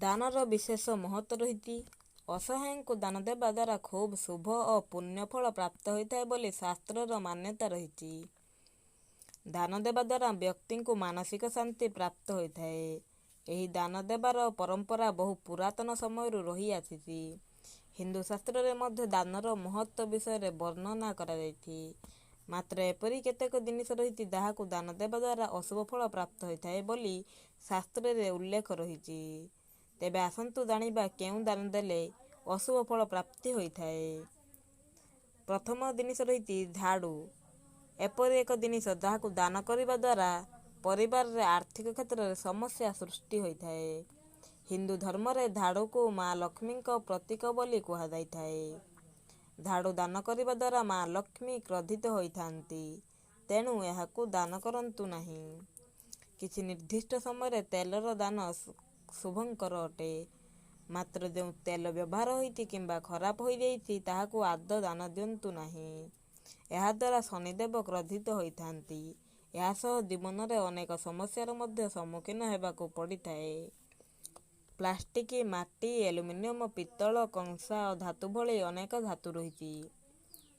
ଦାନର ବିଶେଷ ମହତ୍ତ୍ୱ ରହିଛି। ଅସହାୟଙ୍କୁ ଦାନ ଦେବା ଦ୍ୱାରା ଖୁବ୍ ଶୁଭ ଓ ପୁଣ୍ୟଫଳ ପ୍ରାପ୍ତ ହୋଇଥାଏ ବୋଲି ଶାସ୍ତ୍ରର ମାନ୍ୟତା ରହିଛି। ଦାନ ଦେବା ଦ୍ୱାରା ବ୍ୟକ୍ତିଙ୍କୁ ମାନସିକ ଶାନ୍ତି ପ୍ରାପ୍ତ ହୋଇଥାଏ। ଏହି ଦାନ ଦେବାର ପରମ୍ପରା ବହୁ ପୁରାତନ ସମୟରୁ ରହିଆସିଛି। ହିନ୍ଦୁ ଶାସ୍ତ୍ରରେ ମଧ୍ୟ ଦାନର ମହତ୍ତ୍ୱ ବିଷୟରେ ବର୍ଣ୍ଣନା କରାଯାଇଛି। ମାତ୍ର ଏପରି କେତେକ ଜିନିଷ ରହିଛି ଯାହାକୁ ଦାନ ଦେବା ଦ୍ୱାରା ଅଶୁଭ ଫଳ ପ୍ରାପ୍ତ ହୋଇଥାଏ ବୋଲି ଶାସ୍ତ୍ରରେ ଉଲ୍ଲେଖ ରହିଛି। ତେବେ ଆସନ୍ତୁ ଜାଣିବା କେଉଁ ଦାନ ଦେଲେ ଅଶୁଭ ଫଳ ପ୍ରାପ୍ତି ହୋଇଥାଏ। ପ୍ରଥମ ଜିନିଷ ରହିଛି ଝାଡ଼ୁ। ଏପରି ଏକ ଜିନିଷ ଯାହାକୁ ଦାନ କରିବା ଦ୍ୱାରା ପରିବାରରେ ଆର୍ଥିକ କ୍ଷେତ୍ରରେ ସମସ୍ୟା ସୃଷ୍ଟି ହୋଇଥାଏ। ହିନ୍ଦୁ ଧର୍ମରେ ଝାଡ଼ୁକୁ ମା ଲକ୍ଷ୍ମୀଙ୍କ ପ୍ରତୀକ ବୋଲି କୁହାଯାଇଥାଏ। ଝାଡ଼ୁ ଦାନ କରିବା ଦ୍ୱାରା ମା ଲକ୍ଷ୍ମୀ କ୍ରୋଧିତ ହୋଇଥାନ୍ତି। ତେଣୁ ଏହାକୁ ଦାନ କରନ୍ତୁ ନାହିଁ। କିଛି ନିର୍ଦ୍ଦିଷ୍ଟ ସମୟରେ ତେଲର ଦାନ ଶୁଭଙ୍କର ଅଟେ। ମାତ୍ର ଯେଉଁ ତେଲ ବ୍ୟବହାର ହୋଇଛି କିମ୍ବା ଖରାପ ହୋଇଯାଇଛି ତାହାକୁ ଆଦୌ ଦାନ ଦିଅନ୍ତୁ ନାହିଁ। ଏହାଦ୍ୱାରା ଶନିଦେବ କ୍ରୋଧିତ ହୋଇଥାନ୍ତି। ଏହା ସହ ଜୀବନରେ ଅନେକ ସମସ୍ୟାର ମଧ୍ୟ ସମ୍ମୁଖୀନ ହେବାକୁ ପଡ଼ିଥାଏ। ପ୍ଲାଷ୍ଟିକ, ମାଟି, ଆଲୁମିନିୟମ, ପିତ୍ତଳ, କଂସା ଓ ଧାତୁ ଭଳି ଅନେକ ଧାତୁ ରହିଛି।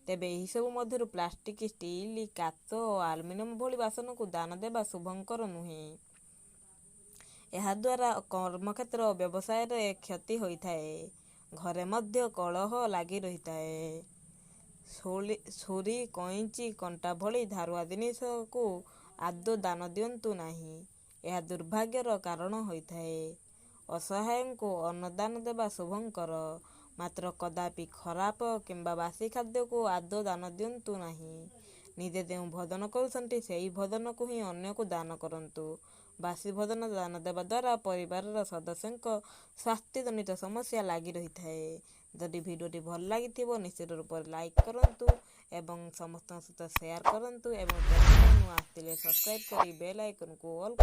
ତେବେ ଏହିସବୁ ମଧ୍ୟରୁ ପ୍ଲାଷ୍ଟିକ, ଷ୍ଟିଲ, କାଚ ଓ ଆଲୁମିନିୟମ ଭଳି ବାସନକୁ ଦାନ ଦେବା ଶୁଭଙ୍କର ନୁହେଁ। ଏହାଦ୍ୱାରା କର୍ମକ୍ଷେତ୍ର ଓ ବ୍ୟବସାୟରେ କ୍ଷତି ହୋଇଥାଏ। ଘରେ ମଧ୍ୟ କଳହ ଲାଗି ରହିଥାଏ। ଛୁରୀ, କଇଞ୍ଚି, କଣ୍ଟା ଭଳି ଧାରୁଆ ଜିନିଷକୁ ଆଦୌ ଦାନ ଦିଅନ୍ତୁ ନାହିଁ। ଏହା ଦୁର୍ଭାଗ୍ୟର କାରଣ ହୋଇଥାଏ। ଅସହାୟଙ୍କୁ ଅନ୍ନ ଦାନ ଦେବା ଶୁଭଙ୍କର। ମାତ୍ର କଦାପି ଖରାପ କିମ୍ବା ବାସି ଖାଦ୍ୟକୁ ଆଦୌ ଦାନ ଦିଅନ୍ତୁ ନାହିଁ। ନିଜେ ଯେଉଁ ଭୋଜନ କରୁଛନ୍ତି ସେହି ଭୋଜନକୁ ହିଁ ଅନ୍ୟକୁ ଦାନ କରନ୍ତୁ। ବାସି ଭୋଜନ ଦାନ ଦେବା ଦ୍ୱାରା ପରିବାରର ସଦସ୍ୟଙ୍କ ସ୍ୱାସ୍ଥ୍ୟଜନିତ ସମସ୍ୟା ଲାଗି ରହିଥାଏ। ଯଦି ଭିଡ଼ିଓଟି ଭଲ ଲାଗିଥିବ ନିଶ୍ଚିତ ରୂପରେ ଲାଇକ୍ କରନ୍ତୁ ଏବଂ ସମସ୍ତଙ୍କ ସହିତ ସେୟାର କରନ୍ତୁ ଏବଂ ଚ୍ୟାନେଲକୁ ନୂଆ ଆସିଥିଲେ ସବସ୍କ୍ରାଇବ୍ କରି ବେଲ୍ ଆଇକନକୁ ଅଲ୍